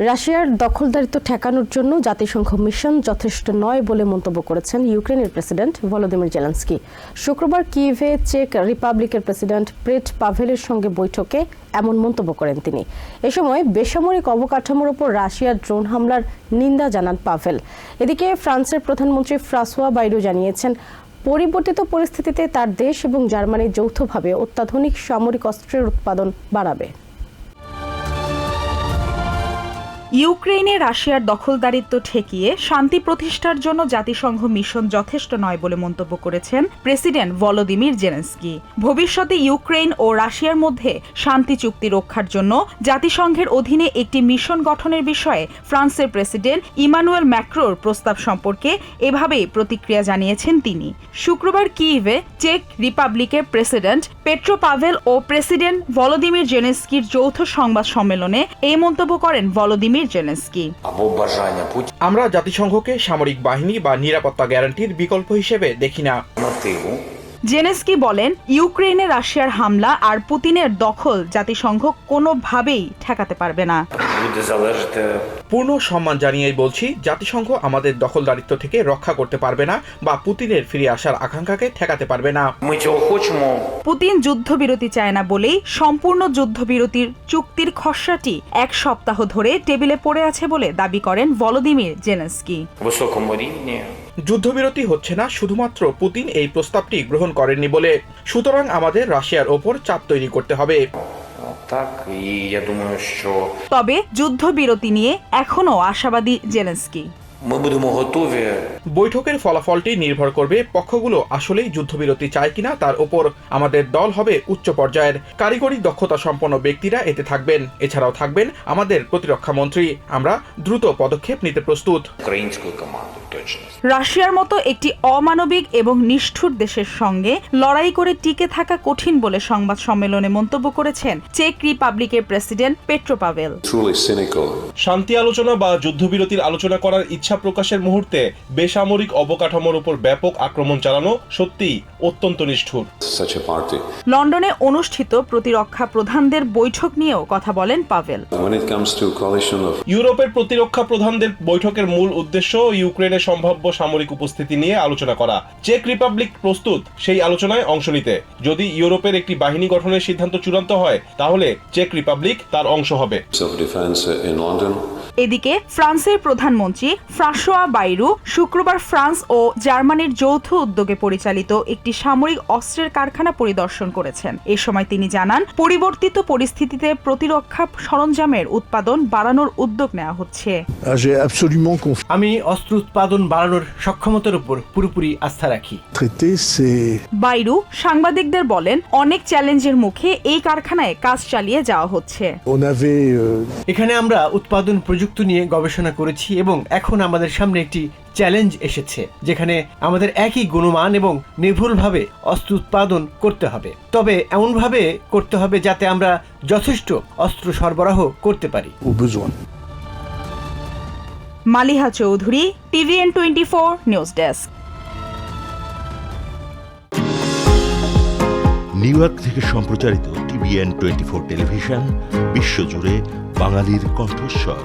রাশিয়ার দখলদারিত্ব ঠেকানোর জন্য জাতিসংঘ মিশন যথেষ্ট নয় বলে মন্তব্য করেছেন ইউক্রেনের প্রেসিডেন্ট ভলোদিমির জেলেনস্কি। শুক্রবার কিয়েভে চেক রিপাবলিকের প্রেসিডেন্ট পেট্রো পাভেলের সঙ্গে বৈঠকে এমন মন্তব্য করেন তিনি। এ সময় বেসামরিক অবকাঠামোর ওপর রাশিয়ার ড্রোন হামলার নিন্দা জানান পাভেল। এদিকে ফ্রান্সের প্রধানমন্ত্রী ফ্রাঁসোয়া বাইরু জানিয়েছেন, পরিবর্তিত পরিস্থিতিতে তার দেশ এবং জার্মানি যৌথভাবে অত্যাধুনিক সামরিক অস্ত্রের উৎপাদন বাড়াবে। ইউক্রেনে রাশিয়ার দখলদারিত্ব ঠেকিয়ে শান্তি প্রতিষ্ঠার জন্য জাতিসংঘ মিশন যথেষ্ট নয় বলে মন্তব্য করেছেন প্রেসিডেন্ট ভলোদিমির জেলেনস্কি। ভবিষ্যতে ইউক্রেন ও রাশিয়ার মধ্যে শান্তি চুক্তি রক্ষার জন্য জাতিসংঘের অধীনে একটি মিশন গঠনের বিষয়ে ফ্রান্সের প্রেসিডেন্ট ইমানুয়েল ম্যাক্রোর প্রস্তাব সম্পর্কে এভাবেই প্রতিক্রিয়া জানিয়েছেন তিনি। শুক্রবার কিয়েভে চেক রিপাবলিকের প্রেসিডেন্ট পেট্রো পাভেল ও প্রেসিডেন্ট ভলোদিমির জেলেনস্কির যৌথ সংবাদ সম্মেলনে এই মন্তব্য করেন ভলোদিমির জেলেনস্কি। আমরা জাতিসংঘকে সামরিক বাহিনী বা নিরাপত্তা গ্যারান্টির বিকল্প হিসেবে দেখি না। জেলেনস্কি বলেন, ইউক্রেনে রাশিয়ার হামলা আর পুতিনের দখল জাতিসংঘ কোনোভাবেই ঠেকাতে পারবে না। পূর্ণ সম্মান জানিয়েই বলছি, জাতিসংঘ আমাদের দখলদারিত্ব থেকে রক্ষা করতে পারবে না বা পুতিনের ফিরে আসার আকাঙ্ক্ষাকে ঠেকাতে পারবে না। পুতিন যুদ্ধবিরতি চায় না বলেই সম্পূর্ণ যুদ্ধবিরতির চুক্তির খসড়াটি এক সপ্তাহ ধরে টেবিলে পড়ে আছে বলে দাবি করেন ভলোদিমির জেলেনস্কি। যুদ্ধবিরতি হচ্ছে না শুধুমাত্র পুতিন এই প্রস্তাবটি গ্রহণ করেননি বলে, সুতরাং আমাদের রাশিয়ার ওপর চাপ তৈরি করতে হবে। তবে যুদ্ধবিরতি নিয়ে এখনো আশাবাদী জেলেনস্কি। বৈঠকের ফলাফলটি নির্ভর করবে পক্ষগুলো আসলেই যুদ্ধবিরতি চায় কিনা তার উপর। আমাদের দল হবে উচ্চ পর্যায়ের, কারিগরি দক্ষতা সম্পন্ন ব্যক্তিরা এতে থাকবেন। এছাড়াও থাকবেন আমাদের প্রতিরক্ষা মন্ত্রী। আমরা দ্রুত পদক্ষেপ নিতে প্রস্তুত। রাশিয়ার মতো একটি অমানবিক এবং নিষ্ঠুর দেশের সঙ্গে লড়াই করে টিকে থাকা কঠিন বলে সংবাদ সম্মেলনে মন্তব্য করেছেন চেক রিপাবলিকের প্রেসিডেন্ট পেট্রো পাভেল। শান্তি আলোচনা বা যুদ্ধবিরতির আলোচনা করার ইচ্ছা প্রকাশের মুহূর্তে বেসামরিক অবকাঠামোর উপর ব্যাপক আক্রমণ চালানো সত্যিই অত্যন্ত নিষ্ঠুর। লন্ডনে অনুষ্ঠিত প্রতিরক্ষা প্রধানদের বৈঠক নিয়েও কথা বলেন পাভেল। ইউরোপের প্রতিরক্ষা প্রধানদের বৈঠকের মূল উদ্দেশ্য ইউক্রেনের সম্ভাব্য সামরিক উপস্থিতি নিয়ে আলোচনা করা। চেক রিপাবলিক প্রস্তুত সেই আলোচনায় অংশ নিতে। যদি ইউরোপের একটি বাহিনী গঠনের সিদ্ধান্ত চূড়ান্ত হয়, তাহলে চেক রিপাবলিক তার অংশ হবে। এদিকে ফ্রান্সের প্রধানমন্ত্রী ফ্রাঁসোয়া বাইরু শুক্রবার ফ্রান্স ও জার্মানির যৌথ উদ্যোগে পরিচালিত একটি সামরিক অস্ত্রের কারখানা পরিদর্শন করেছেন। এ সময় তিনি জানান, পরিবর্তিত পরিস্থিতিতে প্রতিরক্ষা সরঞ্জামের উৎপাদন বাড়ানোর উদ্যোগ নেওয়া হচ্ছে। আমি অস্ত্র উৎপাদন বাড়ানোর সক্ষমতার উপর পুরোপুরি আস্থা রাখি। বাইরু সাংবাদিকদের বলেন, অনেক চ্যালেঞ্জের মুখে এই কারখানায় কাজ চালিয়ে যাওয়া হচ্ছে। এখানে আমরা উৎপাদন প্রযুক্তি নিয়ে গবেষণা করেছি এবং এখন আমাদের সামনে একটি চ্যালেঞ্জ এসেছে, যেখানে আমাদের একই গুণমান এবং নির্ভুলভাবে অস্ত্র উৎপাদন করতে হবে। তবে এমনভাবে করতে হবে যাতে আমরা যথেষ্ট অস্ত্র সরবরাহ করতে পারি। Maliha Chowdhury, TVN24 news desk. New York থেকে সম্প্রচারিত TVN24 টেলিভিশন বিশ্বজুড়ে বাঙালির কণ্ঠস্বর।